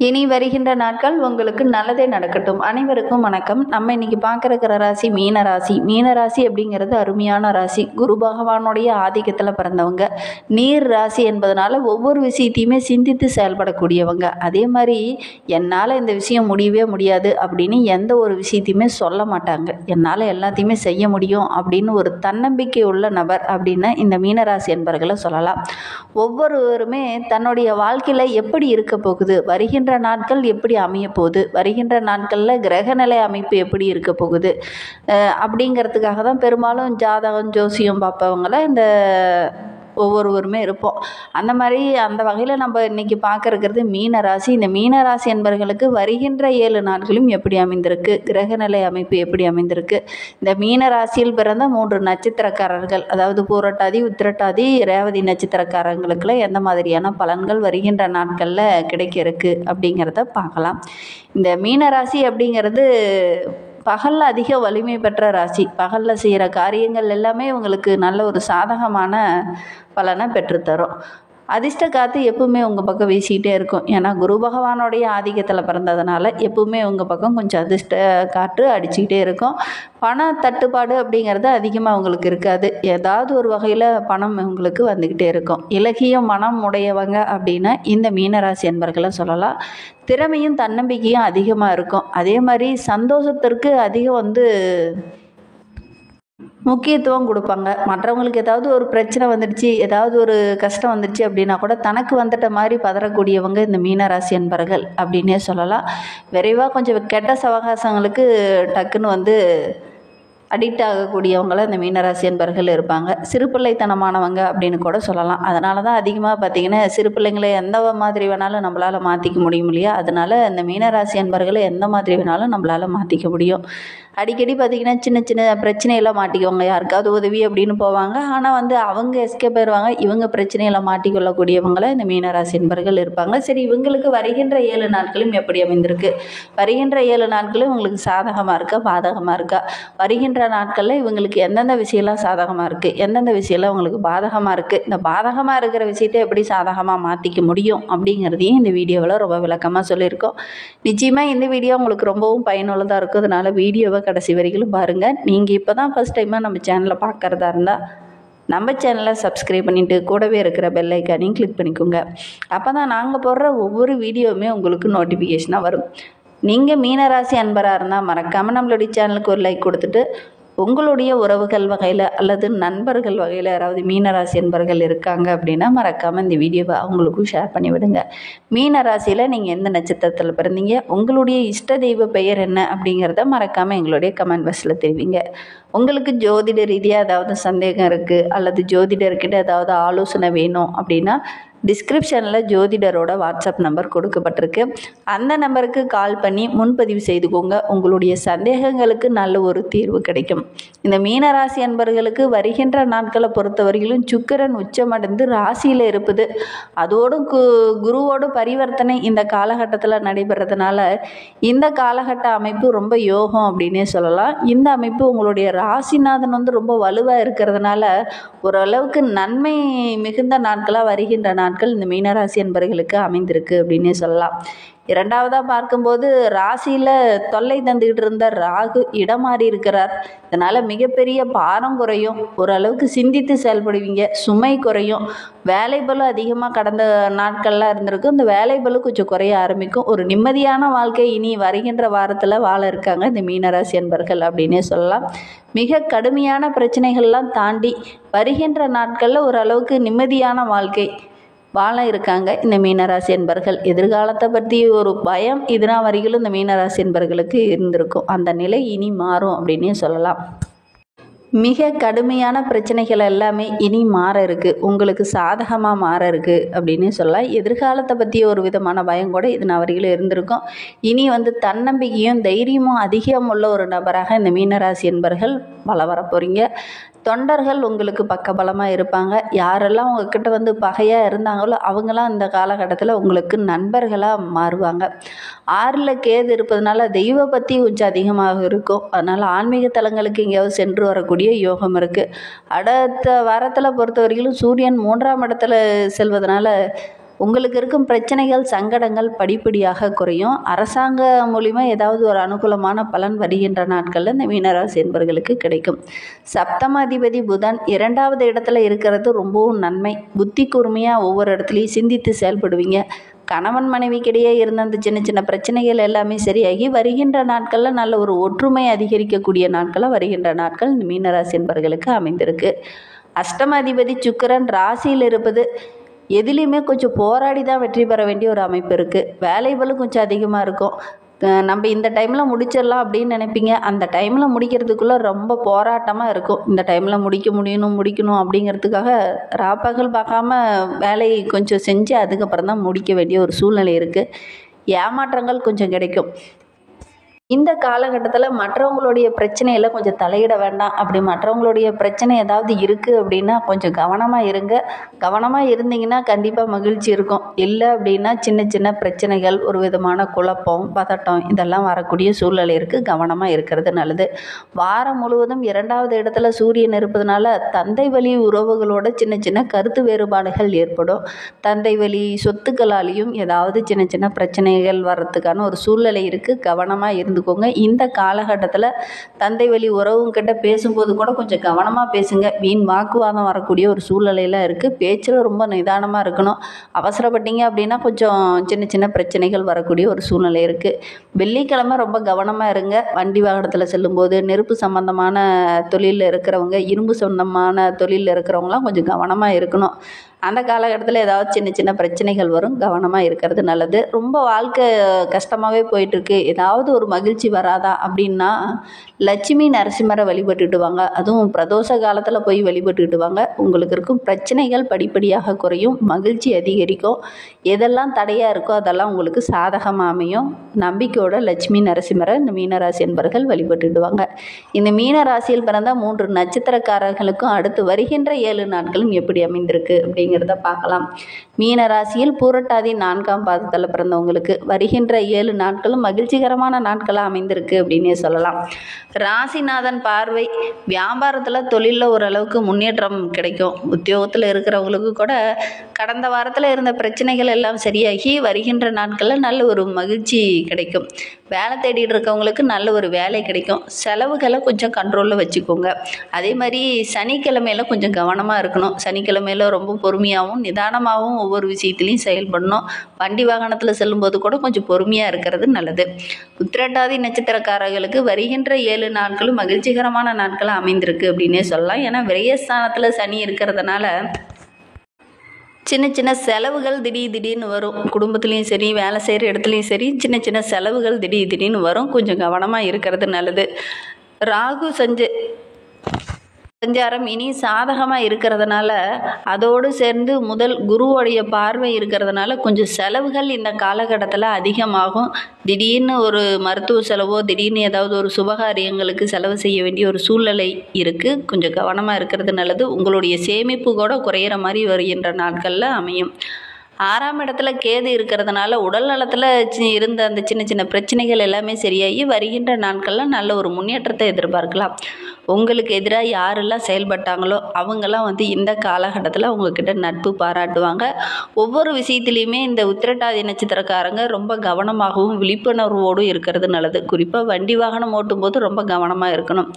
இனி வருகின்ற நாட்கள் உங்களுக்கு நல்லதே நடக்கட்டும். அனைவருக்கும் வணக்கம். நம்ம இன்னைக்கு பார்க்குற ராசி மீன ராசி. மீன ராசி அப்படிங்கிறது அருமையான ராசி. குரு பகவானுடைய ஆதிக்கத்தில் பிறந்தவங்க. நீர் ராசி என்பதனால ஒவ்வொரு விஷயத்தையுமே சிந்தித்து செயல்படக்கூடியவங்க. அதே மாதிரி என்னால் இந்த விஷயம் முடியவே முடியாது அப்படின்னு எந்த ஒரு விஷயத்தையுமே சொல்ல மாட்டாங்க. என்னால் எல்லாத்தையுமே செய்ய முடியும் அப்படின்னு ஒரு தன்னம்பிக்கை உள்ள நபர் அப்படின்னு இந்த மீனராசி என்பர்களை சொல்லலாம். ஒவ்வொருவருமே தன்னுடைய வாழ்க்கையில் எப்படி இருக்க போகுது, வருகின்ற நாட்கள் எப்படி அமைய போகுது, வருகின்ற நாட்களில் கிரகநிலை அமைப்பு எப்படி இருக்க போகுது அப்படிங்கிறதுக்காக தான் பெரும்பாலும் ஜாதகம் ஜோசியம் பார்ப்பவங்கள இந்த ஒவ்வொருவருமே இருப்போம். அந்த வகையில் நம்ம இன்னைக்கு பார்க்கறது மீன ராசி. இந்த மீன ராசி என்பவர்களுக்கு வருகின்ற 7 நாட்களும் எப்படி அமைந்திருக்கு, கிரகநிலை அமைப்பு எப்படி அமைந்திருக்கு, இந்த மீன ராசியில் பிறந்த 3 நட்சத்திரக்காரர்கள், அதாவது பூரட்டாதி உத்திரட்டாதி ரேவதி நட்சத்திரக்காரங்களுக்குள்ள எந்த மாதிரியான பலன்கள் வருகின்ற நாட்களில் கிடைக்க இருக்கு அப்படிங்கிறத பார்க்கலாம். இந்த மீன ராசி அப்படிங்கிறது பகலில் அதிக வலிமை பெற்ற ராசி. பகலில் செய்கிற காரியங்கள் எல்லாமே உங்களுக்கு நல்ல ஒரு சாதகமான பலனை பெற்றுத்தரும். அதிர்ஷ்ட காற்று எப்பவுமே உங்கள் பக்கம் வீசிக்கிட்டே இருக்கும். ஏன்னா குரு பகவானுடைய ஆதிக்கத்தில் பிறந்ததுனால எப்பவுமே உங்கள் பக்கம் கொஞ்சம் அதிர்ஷ்ட காற்று அடிச்சுக்கிட்டே இருக்கும். பண தட்டுப்பாடு அப்படிங்கிறது அதிகமாக உங்களுக்கு இருக்காது. ஏதாவது ஒரு வகையில் பணம் உங்களுக்கு வந்துக்கிட்டே இருக்கும். இலகிய மனம் உடையவங்க அப்படின்னா இந்த மீனராசி என்பர்களை சொல்லலாம். திறமையும் தன்னம்பிக்கையும் அதிகமாக இருக்கும். அதே மாதிரி சந்தோஷத்திற்கு அதிகம் முக்கியத்துவம் கொடுப்பாங்க. மற்றவங்களுக்கு ஏதாவது ஒரு பிரச்சனை வந்துடுச்சு, ஏதாவது ஒரு கஷ்டம் வந்துடுச்சு அப்படின்னா கூட தனக்கு வந்துட்ட மாதிரி பதறக்கூடியவங்க இந்த மீனராசி என்பர்கள் அப்படின்னே சொல்லலாம். விரைவாக கொஞ்சம் கெட்ட சவகாசங்களுக்கு டக்குன்னு அடிக்ட் ஆகக்கூடியவங்கள இந்த மீனராசி என்பர்கள் இருப்பாங்க. சிறுபிள்ளைத்தனமானவங்க அப்படின்னு கூட சொல்லலாம். அதனால தான் அதிகமாக பார்த்திங்கன்னா சிறு பிள்ளைங்களை எந்த மாதிரி வேணாலும் நம்மளால் மாற்றிக்க முடியும் இல்லையா. அதனால் இந்த மீனராசி என்பர்களை எந்த மாதிரி வேணாலும் நம்மளால் மாற்றிக்க முடியும். அடிக்கடி பார்த்திங்கன்னா சின்ன சின்ன பிரச்சனையெல்லாம் மாட்டிக்குவாங்க. யாருக்காவது உதவி அப்படின்னு போவாங்க. ஆனால் அவங்க எஸ்கேப் ஆயிடுவாங்க. இவங்க பிரச்சனையெல்லாம் மாட்டிக்கொள்ளக்கூடியவங்கள இந்த மீனராசி என்பர்கள் இருப்பாங்க. சரி, இவங்களுக்கு வருகின்ற 7 நாட்களும் எப்படி அமைந்திருக்கு, வருகின்ற 7 நாட்களும் இவங்களுக்கு சாதகமாக இருக்கா பாதகமாக இருக்கா, வருகின்ற நாட்களில் இவங்களுக்கு எந்தெந்த விஷயம்லாம் சாதகமாக இருக்குது, எந்தெந்த விஷயம்லாம் உங்களுக்கு பாதகமாக இருக்குது, இந்த பாதகமாக இருக்கிற விஷயத்தை எப்படி சாதகமாக மாற்றிக்க முடியும் அப்படிங்கிறதையும் இந்த வீடியோவில் ரொம்ப விளக்கமாக சொல்லியிருக்கோம். நிச்சயமாக இந்த வீடியோ உங்களுக்கு ரொம்பவும் பயனுள்ளதாக இருக்கும். அதனால் வீடியோவை கடைசி வரைக்கும் பாருங்கள். நீங்கள் இப்போ தான் ஃபஸ்ட் டைமாக நம்ம சேனலை பார்க்குறதா இருந்தால் நம்ம சேனலை சப்ஸ்கிரைப் பண்ணிவிட்டு கூடவே இருக்கிற பெல் ஐக்கானையும் கிளிக் பண்ணிக்கோங்க. அப்போ தான் நாங்கள் போடுற ஒவ்வொரு வீடியோவுமே உங்களுக்கு நோட்டிஃபிகேஷனாக வரும். நீங்கள் மீனராசி அன்பராக இருந்தால் மறக்காமல் நம்மளுடைய சேனலுக்கு ஒரு லைக் கொடுத்துட்டு உங்களுடைய உறவுகள் வகையில் அல்லது நண்பர்கள் வகையில் யாராவது மீனராசி என்பர்கள் இருக்காங்க அப்படின்னா மறக்காமல் இந்த வீடியோவை அவங்களுக்கும் ஷேர் பண்ணி விடுங்க. மீனராசியில் நீங்கள் எந்த நட்சத்திரத்தில் பிறந்தீங்க, உங்களுடைய இஷ்ட தெய்வ பெயர் என்ன அப்படிங்கிறத மறக்காமல் எங்களுடைய கமெண்ட் பாக்ஸில் தெரிவிங்க. உங்களுக்கு ஜோதிட ரீதியாக ஏதாவது சந்தேகம் இருக்குது அல்லது ஜோதிடர்கிட்ட ஏதாவது ஆலோசனை வேணும் அப்படின்னா டிஸ்கிரிப்ஷனில் ஜோதிடரோட வாட்ஸ்அப் நம்பர் கொடுக்கப்பட்டிருக்கு. அந்த நம்பருக்கு கால் பண்ணி முன்பதிவு செய்துக்கோங்க. உங்களுடைய சந்தேகங்களுக்கு நல்ல ஒரு தீர்வு கிடைக்கும். இந்த மீனராசி அன்பர்களுக்கு வருகின்ற நாட்களை பொறுத்தவரையிலும் சுக்கிரன் உச்சமடைந்து ராசியில் இருப்பது, அதோடு குருவோடு பரிவர்த்தனை இந்த காலகட்டத்தில் நடைபெறதுனால இந்த காலகட்ட அமைப்பு ரொம்ப யோகம் அப்படின்னே சொல்லலாம். இந்த அமைப்பு உங்களுடைய ராசிநாதன் ரொம்ப வலுவாக இருக்கிறதுனால ஓரளவுக்கு நன்மை மிகுந்த நாட்களாக வருகின்ற நாட்கள் இந்த மீனராசி என்பர்களுக்கு அமைந்திருக்கு அப்படின்னே சொல்லலாம். இரண்டாவதாக பார்க்கும்போது ராசியில் தொல்லை தந்துக்கிட்டு இருந்த ராகு இடம் மாறி இருக்கிறார். இதனால் மிகப்பெரிய பாரம் குறையும், ஓரளவுக்கு சிந்தித்து செயல்படுவீங்க, சுமை குறையும். வேலைபளு அதிகமாக கடந்த நாட்கள்லாம் இருந்திருக்கும், இந்த வேலைபளு கொஞ்சம் குறைய ஆரம்பிக்கும். ஒரு நிம்மதியான வாழ்க்கை இனி வருகின்ற வாரத்தில் வாழ இருக்காங்க இந்த மீனராசி என்பர்கள் அப்படின்னே சொல்லலாம். மிக கடுமையான பிரச்சனைகள்லாம் தாண்டி வருகின்ற நாட்களில் ஓரளவுக்கு நிம்மதியான வாழ்க்கை வாழ இருக்காங்க இந்த மீனராசி என்பர்கள். எதிர்காலத்தை பற்றி ஒரு பயம் இதனா வரையிலும் இந்த மீனராசி என்பர்களுக்கு இருந்திருக்கும். அந்த நிலை இனி மாறும் அப்படின்னே சொல்லலாம். மிக கடுமையான பிரச்சனைகள் எல்லாமே இனி மாற இருக்குது, உங்களுக்கு சாதகமாக மாற இருக்குது அப்படின்னு சொல்லலாம். எதிர்காலத்தை பற்றி ஒரு விதமான பயம் கூட இதனா வரையிலும் இருந்திருக்கும். இனி தன்னம்பிக்கையும் தைரியமும் அதிகம் உள்ள ஒரு நபராக இந்த மீனராசி என்பர்கள் வர போகிறீங்க. தொண்டர்கள் உங்களுக்கு பக்கபலமாக இருப்பாங்க. யாரெல்லாம் உங்ககிட்ட பகையாக இருந்தாங்களோ அவங்களாம் இந்த காலகட்டத்தில் உங்களுக்கு நண்பர்களாக மாறுவாங்க. 6ல் கேது இருப்பதனால தெய்வ பற்றி கொஞ்சம் அதிகமாக இருக்கும். அதனால் ஆன்மீக தலங்களுக்கு எங்கேயாவது சென்று வரக்கூடிய யோகம் இருக்குது. அடுத்த வாரத்தில் பொறுத்த வரைக்கும் சூரியன் 3ஆம் இடத்துல செல்வதனால உங்களுக்கு இருக்கும் பிரச்சனைகள் சங்கடங்கள் படிப்படியாக குறையும். அரசாங்கம் மூலிமா ஏதாவது ஒரு அனுகூலமான பலன் வருகின்ற நாட்களில் இந்த மீனராசி என்பவர்களுக்கு கிடைக்கும். சப்தம அதிபதி புதன் 2வது இடத்துல இருக்கிறது ரொம்பவும் நன்மை. புத்தி கூர்மையாக ஒவ்வொரு இடத்துலையும் சிந்தித்து செயல்படுவீங்க. கணவன் மனைவிக்கிடையே இருந்த அந்த சின்ன சின்ன பிரச்சனைகள் எல்லாமே சரியாகி வருகின்ற நாட்களில் நல்ல ஒரு ஒற்றுமை அதிகரிக்கக்கூடிய நாட்களாக வருகின்ற நாட்கள் இந்த மீனராசி என்பவர்களுக்கு அமைந்திருக்கு. அஷ்டம அதிபதி சுக்கிரன் ராசியில் இருப்பது எதுலேயுமே கொஞ்சம் போராடி தான் வெற்றி பெற வேண்டிய ஒரு அமைப்பு இருக்குது. வேலைகளும் கொஞ்சம் அதிகமாக இருக்கும். நம்ம இந்த டைமில் முடிச்சிடலாம் அப்படின்னு நினைப்பீங்க. அந்த டைமில் முடிக்கிறதுக்குள்ளே ரொம்ப போராட்டமாக இருக்கும். இந்த டைமில் முடிக்கணும் அப்படிங்கிறதுக்காக ராப்பகல் பார்க்காம வேலையை கொஞ்சம் செஞ்சு அதுக்கப்புறம் தான் முடிக்க வேண்டிய ஒரு சூழ்நிலை இருக்குது. ஏமாற்றங்கள் கொஞ்சம் கிடைக்கும். இந்த காலகட்டத்தில் மற்றவங்களுடைய பிரச்சனையில் கொஞ்சம் தலையிட வேண்டாம். அப்படி மற்றவங்களுடைய பிரச்சனை ஏதாவது இருக்குது அப்படின்னா கொஞ்சம் கவனமாக இருங்க. கவனமாக இருந்தீங்கன்னா கண்டிப்பாக மகிழ்ச்சி இருக்கும். இல்லை அப்படின்னா சின்ன சின்ன பிரச்சனைகள், ஒரு விதமான குழப்பம், பதட்டம் இதெல்லாம் வரக்கூடிய சூழ்நிலை இருக்குது. கவனமாக இருக்கிறது நல்லது. வாரம் முழுவதும் 2வது இடத்துல சூரியன் இருப்பதனால தந்தை வழி உறவுகளோட சின்ன சின்ன கருத்து வேறுபாடுகள் ஏற்படும். தந்தை வழி சொத்துக்களாலேயும் ஏதாவது சின்ன சின்ன பிரச்சனைகள் வர்றதுக்கான ஒரு சூழ்நிலை இருக்குது. கவனமாக இருந்துக்கோங்க. இந்த காலகட்டத்தில் தந்தை வழி உறவுங்கிட்ட பேசும்போது கூட கொஞ்சம் கவனமாக பேசுங்க. வீண் வாக்குவாதம் வரக்கூடிய ஒரு சூழ்நிலையில் இருக்குது. பேச்சில் ரொம்ப நிதானமாக இருக்கணும். அவசரப்பட்டீங்க அப்படின்னா கொஞ்சம் சின்ன சின்ன பிரச்சனைகள் வரக்கூடிய ஒரு சூழ்நிலை இருக்குது. வெள்ளிக்கிழமை ரொம்ப கவனமாக இருங்க. வண்டி வாகனத்தில் செல்லும்போது, நெருப்பு சம்பந்தமான தொழிலில் இருக்கிறவங்க, இரும்பு சம்பந்தமான தொழிலில் இருக்கிறவங்களாம் கொஞ்சம் கவனமாக இருக்கணும். அந்த காலகட்டத்தில் ஏதாவது சின்ன சின்ன பிரச்சனைகள் வரும். கவனமாக இருக்கிறது நல்லது. ரொம்ப வாழ்க்கை கஷ்டமாகவே போயிட்டுருக்கு, ஏதாவது ஒரு மகிழ்ச்சி வராதா அப்படின்னா லட்சுமி நரசிம்மரை வழிபட்டுட்டு வாங்க. அதுவும் பிரதோஷ காலத்தில் போய் வழிபட்டுட்டு வாங்க. உங்களுக்கு இருக்கும் பிரச்சனைகள் படிப்படியாக குறையும். மகிழ்ச்சி அதிகரிக்கும். எதெல்லாம் தடையாக இருக்கோ அதெல்லாம் உங்களுக்கு சாதகமாக அமையும். நம்பிக்கையோட லட்சுமி நரசிம்மரை இந்த மீனராசி என்பவர்கள் வழிபட்டுட்டு வாங்க. இந்த மீனராசியில் பிறந்த 3 நட்சத்திரக்காரர்களுக்கும் அடுத்து வருகின்ற 7 நாட்களும் எப்படி அமைந்திருக்கு அப்படிங்கிறத பார்க்கலாம். மீனராசியில் பூரட்டாதி 4ஆம் பாதத்தில் பிறந்தவங்களுக்கு வருகின்ற 7 நாட்களும் மகிழ்ச்சிகரமான நாட்களாக அமைந்திருக்கு அப்படின்னே சொல்லலாம். ராசிநாதன் பார்வை வியாபாரத்தில், தொழிலில் ஓரளவுக்கு முன்னேற்றம் கிடைக்கும். உத்தியோகத்தில் இருக்கிறவங்களுக்கு கூட கடந்த வாரத்தில் இருந்த பிரச்சனைகள் எல்லாம் சரியாகி வருகின்ற நாட்களில் நல்ல ஒரு மகிழ்ச்சி கிடைக்கும். வேலை தேடிட்டு இருக்கவங்களுக்கு நல்ல ஒரு வேலை கிடைக்கும். செலவுகளை கொஞ்சம் கண்ட்ரோலில் வச்சுக்கோங்க. அதே மாதிரி சனிக்கிழமையில் கொஞ்சம் கவனமாக இருக்கணும். சனிக்கிழமையில் ரொம்ப பொறுமையாகவும் நிதானமாகவும் ஒவ்வொரு விஷயத்துலையும் செயல்படணும். வண்டி வாகனத்தில் செல்லும்போது கூட கொஞ்சம் பொறுமையாக இருக்கிறது நல்லது. உத்திரட்டாதி நட்சத்திரக்காரர்களுக்கு வருகின்ற 7 நாட்களும் மகிழ்ச்சிகரமான நாட்களாக அமைந்திருக்கு அப்படின்னே சொல்லலாம். ஏன்னா விரயஸ்தானத்தில் சனி இருக்கிறதுனால சின்ன சின்ன செலவுகள் திடீர்னு வரும். குடும்பத்துலேயும் சரி, வேலை செய்கிற இடத்துலையும் சரி, சின்ன சின்ன செலவுகள் திடீர்னு வரும். கொஞ்சம் கவனமாக இருக்கிறது நல்லது. ராகு சஞ்சாரம் இனி சாதகமாக இருக்கிறதுனால, அதோடு சேர்ந்து முதல் குருவோடைய பார்வை இருக்கிறதுனால கொஞ்சம் செலவுகள் இந்த காலகட்டத்தில் அதிகமாகும். திடீர்னு ஒரு மருத்துவ செலவோ, திடீர்னு ஏதாவது ஒரு சுபகாரியங்களுக்கு செலவு செய்ய வேண்டிய ஒரு சூழ்நிலை இருக்குது. கொஞ்சம் கவனமாக இருக்கிறது நல்லது. உங்களுடைய சேமிப்பு கூட குறையிற மாதிரி வருகின்ற நாட்களில் அமையும். 6ஆம் இடத்துல கேது இருக்கிறதுனால உடல் நலத்தில் இருந்த அந்த சின்ன சின்ன பிரச்சனைகள் எல்லாமே சரியாகி வருகின்ற நாட்களில் நல்ல ஒரு முன்னேற்றத்தை எதிர்பார்க்கலாம். உங்களுக்கு எதிராக யாரெல்லாம் செயல்பட்டாங்களோ அவங்கெல்லாம் இந்த காலகட்டத்தில் உங்ககிட்ட நட்பு பாராட்டுவாங்க. ஒவ்வொரு விஷயத்துலையுமே இந்த உத்திரட்டாதி நட்சத்திரக்காரங்க ரொம்ப கவனமாகவும் விழிப்புணர்வோடும் இருக்கிறது நல்லது. குறிப்பாக வண்டி வாகனம் ஓட்டும்போது ரொம்ப கவனமாக இருக்கணும்.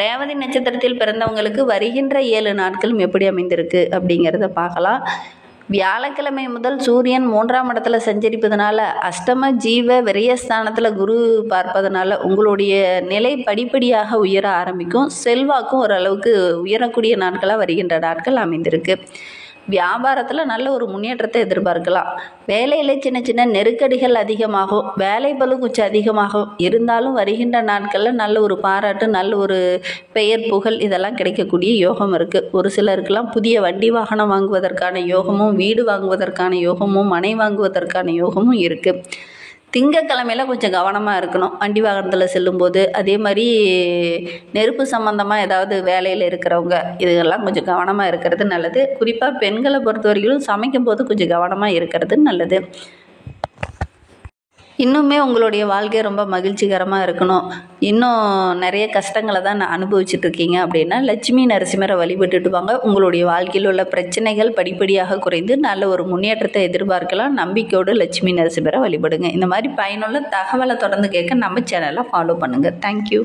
ரேவதி நட்சத்திரத்தில் பிறந்தவங்களுக்கு வருகின்ற 7 நாட்களும் எப்படி அமைந்திருக்கு அப்படிங்கிறத பார்க்கலாம். வியாழக்கிழமை முதல் சூரியன் 3ஆம் இடத்துல சஞ்சரிப்பதனால அஷ்டம ஜீவ விரயஸ்தானத்தில் குரு பார்ப்பதனால உங்களுடைய நிலை படிப்படியாக உயர ஆரம்பிக்கும். செல்வாக்கும் ஓரளவுக்கு உயரக்கூடிய நாட்களாக வருகின்ற நாட்கள் அமைந்திருக்கு. வியாபாரத்தில் நல்ல ஒரு முன்னேற்றத்தை எதிர்பார்க்கலாம். வேலையில் சின்ன சின்ன நெருக்கடிகள் அதிகமாகும். வேலை பளு கொஞ்சம் அதிகமாகும். இருந்தாலும் வருகின்ற நாட்களில் நல்ல ஒரு பாராட்டு, நல்ல ஒரு பெயர் புகழ் இதெல்லாம் கிடைக்கக்கூடிய யோகம் இருக்குது. ஒரு சிலருக்கெல்லாம் புதிய வண்டி வாகனம் வாங்குவதற்கான யோகமும், வீடு வாங்குவதற்கான யோகமும், மனை வாங்குவதற்கான யோகமும் இருக்குது. திங்கக்கிழமையில் கொஞ்சம் கவனமாக இருக்கணும் வண்டி வாகனத்தில் செல்லும்போது. அதே மாதிரி நெருப்பு சம்மந்தமாக ஏதாவது வேலையில் இருக்கிறவங்க இதெல்லாம் கொஞ்சம் கவனமாக இருக்கிறது நல்லது. குறிப்பாக பெண்களை பொறுத்த வரைக்கும் சமைக்கும் போது கொஞ்சம் கவனமாக இருக்கிறது நல்லது. இன்னுமே உங்களுடைய வாழ்க்கை ரொம்ப மகிழ்ச்சிகரமாக இருக்கணும், இன்னும் நிறைய கஷ்டங்களை தான் அனுபவிச்சுட்டு இருக்கீங்க அப்படின்னா லட்சுமி நரசிம்மரை வழிபட்டுட்டு வாங்க. உங்களுடைய வாழ்க்கையில் உள்ள பிரச்சனைகள் படிப்படியாக குறைந்து நல்ல ஒரு முன்னேற்றத்தை எதிர்பார்க்கலாம். நம்பிக்கையோடு லட்சுமி நரசிம்மரை வழிபடுங்க. இந்த மாதிரி பயனுள்ள தகவலை தொடர்ந்து கேட்க நம்ம சேனலை ஃபாலோ பண்ணுங்கள். தேங்க்யூ.